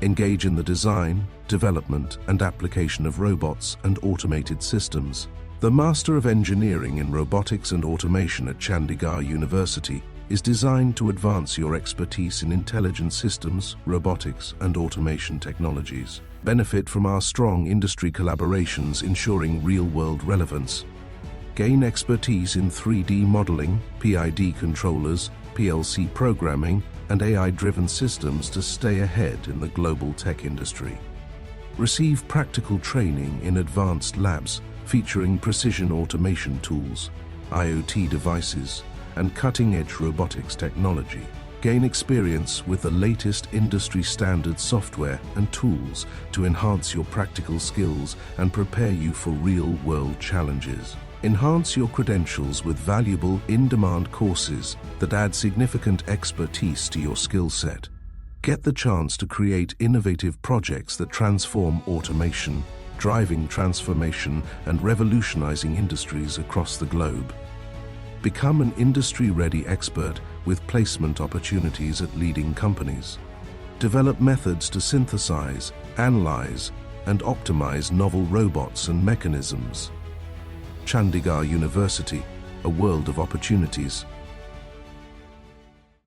Engage in the design, development, and application of robots and automated systems. The Master of Engineering in Robotics and Automation at Chandigarh University is designed to advance your expertise in intelligent systems, robotics, and automation technologies. Benefit from our strong industry collaborations ensuring real-world relevance. Gain expertise in 3D modeling, PID controllers, PLC programming, and AI-driven systems to stay ahead in the global tech industry. Receive practical training in advanced labs featuring precision automation tools, IoT devices, and cutting-edge robotics technology. Gain experience with the latest industry-standard software and tools to enhance your practical skills and prepare you for real-world challenges. Enhance your credentials with valuable, in-demand courses that add significant expertise to your skill set. Get the chance to create innovative projects that transform automation, driving transformation and revolutionizing industries across the globe. Become an industry-ready expert with placement opportunities at leading companies. Develop methods to synthesize, analyze, and optimize novel robots and mechanisms. Chandigarh University, a world of opportunities.